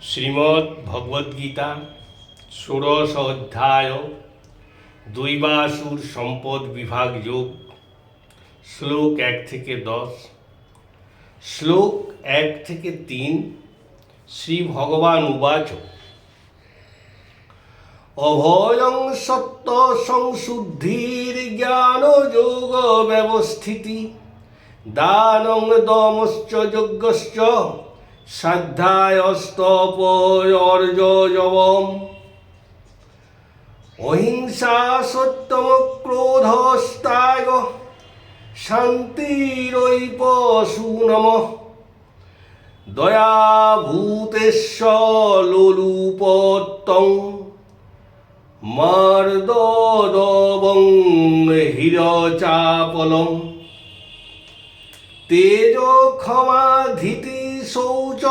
শ্রীমদ্ ভগবদ্গীতা ষোড়শ অধ্যায় দৈবাসুর সম্পদ বিভাগ যোগ শ্লোক 1 থেকে 10 শ্লোক 1 থেকে 3 শ্রী ভগবান উবাচ অভয়ং সত্য সংশুদ্ধির জ্ঞান যোগ ব্যবস্থিতি দানং দমশ্চ যজ্ঞশ্চ শ্রদ্ধায়স্তপর্যজবম অহিংসা সত্যম ক্রোধস্ত্যাগ শান্তিরৈপ সুনমঃ দয়া ভূতেশ্ব লোলুপত্তং মার্দদবং হিরচাপলম তেজ ক্ষমা ধীতি শৌচ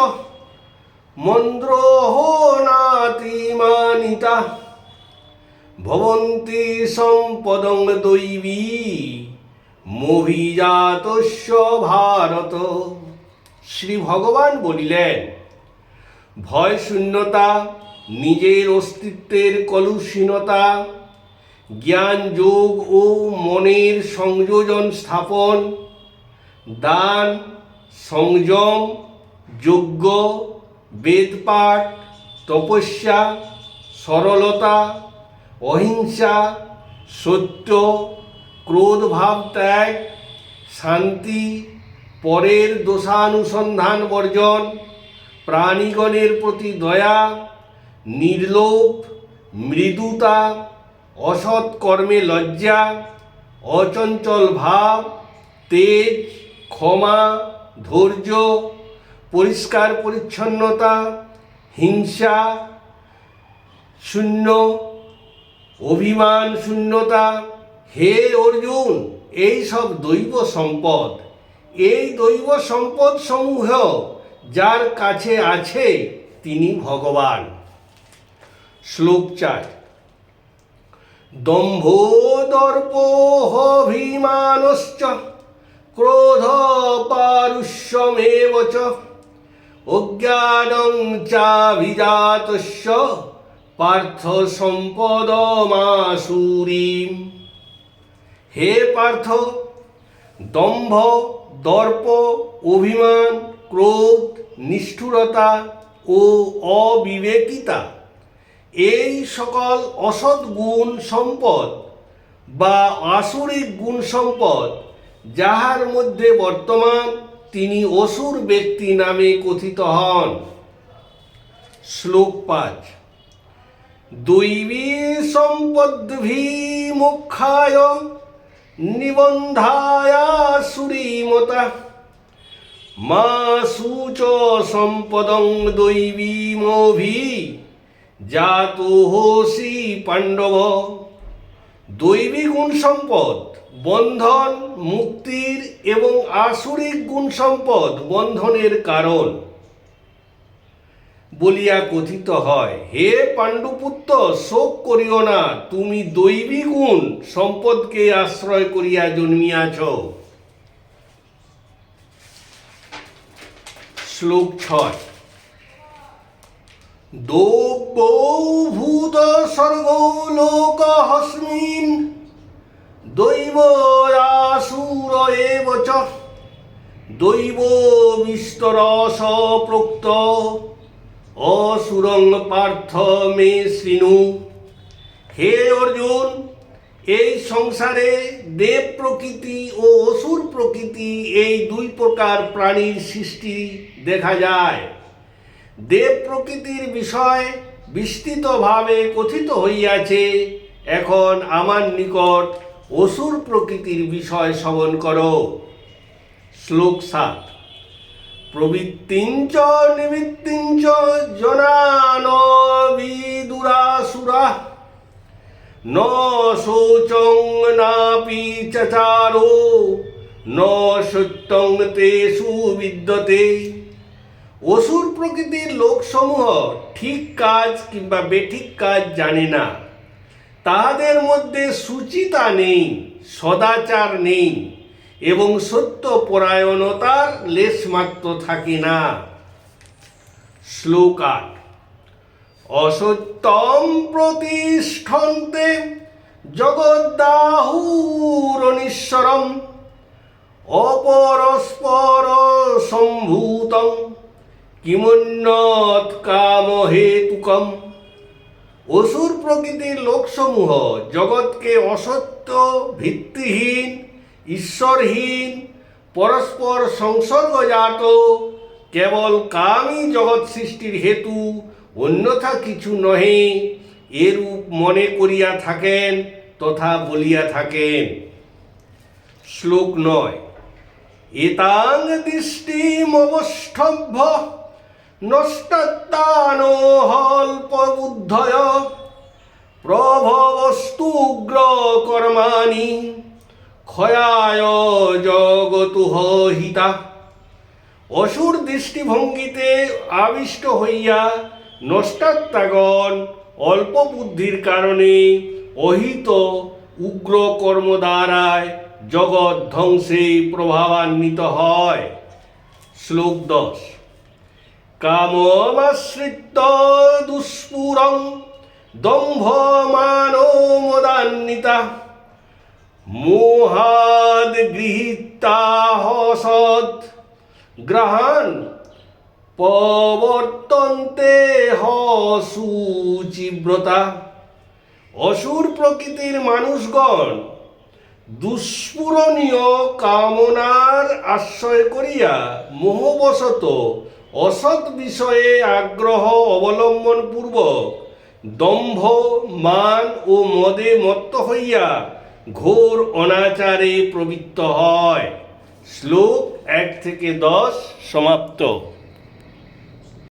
মন্দ্রোহ নাতিমানিতা ভবন্তি সম্পদং দৈবী মোভিজাতস্য ভারত। শ্রী ভগবান বলিলেন, ভয় শূন্যতা, নিজের অস্তিত্বের কলুষীনতা, জ্ঞান যোগ ও মনের সংযোজন স্থাপন, দান, সংযম, যজ্ঞ, বেদপাঠ, তপস্যা, সরলতা, অহিংসা, সত্য, ক্রোধভাব ত্যাগ, শান্তি, পরের দোষানুসন্ধান বর্জন, প্রাণীগণের প্রতি দয়া, নির্লোভ, মৃদুতা, অসৎ কর্মে লজ্জা, অচঞ্চল ভাব, তেজ, ক্ষমা, ধৈর্য, পরিষ্কার পরিচ্ছন্নতা, হিংসা শূন্য, অভিমান শূন্যতা। হে অর্জুন, এই সব দৈব সম্পদ। এই দৈব সম্পদ সমূহ যার কাছে আছে তিনি ভগবান। শ্লোক 4 দম্ভ দর্পোऽভিমানশ্চ ক্রোধ পারুষ্যমেব চ অজ্ঞানং চাভিজাতস্য পার্থ সম্পদমাসুরীম। হে পার্থ, দম্ভ, দর্প, অভিমান, ক্রোধ, নিষ্ঠুরতা ও অবিবেকিতা এই সকল অসৎ গুণ সম্পদ বা আসুরিক গুণ সম্পদ যাহার মধ্যে বর্তমান তিনি অসুর ব্যক্তি নামে কথিত হন। শ্লোক 5 দৈবী সম্পদ্ভিমুখ্যায় নিবন্ধায়াসুরীমতা মা শুচ সম্পদং দৈবীমভি জাতোহসি পাণ্ডব। দৈবী গুণ সম্পদ বন্ধন, মুক্তির এবং আসুরিক গুণ সম্পদ বন্ধনের কারণ বলিয়া কথিত হয়। হে পাণ্ডুপুত্র, শোক করিও না, তুমি দৈবী গুণ সম্পদকে আশ্রয় করিয়া জন্মিয়াছ। শ্লোক 6 দৈবভূত সর্গো লোকহস্মিন দৈবয়াসুর এব চ দৈব বিস্তরস প্রোক্ত অসুরং পার্থ মে শৃণু। হে অর্জুন, এই সংসারে দেব প্রকৃতি ও অসুর প্রকৃতি এই দুই প্রকার প্রাণীর সৃষ্টি দেখা যায়। দেব প্রকৃতির বিষয় বিস্তৃতভাবে কথিত হইয়াছে, এখন আমার নিকট অসুর প্রকৃতির বিষয় শ্রবণ করো। শ্লোক 7 প্রবৃত্তিঞ্চ নিবৃত্তিঞ্চ জনান বিদুরাসুরাঃ ন শৌচং নাপি চচারো ন সত্যং তেষু বিদ্যতে। অসুর প্রকৃতির লোকসমূহ ঠিক কাজ কিংবা বেঠিক কাজ জানে না, তাহাদের মধ্যে সুচিতা নেই, সদাচার নেই এবং সত্য পরায়ণতার লেশমাত্র থাকে না। শ্লোক 8 অসত্যম প্রতিষ্ঠন্তে জগদ্দাহুরনীশ্বরম অপরস্পর সম্ভূতম কিমন্যৎ কামহেতুকম। অসুর প্রকৃতির লোকসমূহ জগৎকে অসত্য, ভিত্তিহীন, ঈশ্বরহীন, পরস্পর সংসর্গজাত, কেবল কামই জগৎ সৃষ্টির হেতু, অন্যথা কিছু নহে, এরূপ মনে করিয়া থাকেন তথা বলিয়া থাকেন। শ্লোক 9। এতাং দৃষ্টিমবষ্টভ্য নষ্টাত্তানো হল্পবুদ্ধয় প্রভবস্তুগ্র কর্মাণি ক্ষয়ায় জগতুঃ হিতা। অসুর দৃষ্টিভঙ্গিতে আবিষ্ট হইয়া নষ্টাত্মাগণ অল্প বুদ্ধির কারণে অহিত উগ্র কর্ম দ্বারায় জগৎ ধ্বংসে প্রভাবান্বিত হয়। শ্লোক 10। কামমাশ্রিত্য দুষ্পুরং দম্ভমানমদান্বিতা মোহাদ গৃহীতাঃ সৎ গ্রহান প্রবর্তন্তে শুচিব্রতা। অসুর প্রকৃতির মানুষগণ দুষ্পূরণীয় কামনার আশ্রয় করিয়া মোহবশত অসৎ বিষয়ে আগ্রহ অবলম্বন পূর্বক দম্ভ, মান ও মদে মত্ত হইয়া ঘোর অনাচারে প্রবৃত্ত হয়। শ্লোক 1 থেকে 10 সমাপ্ত।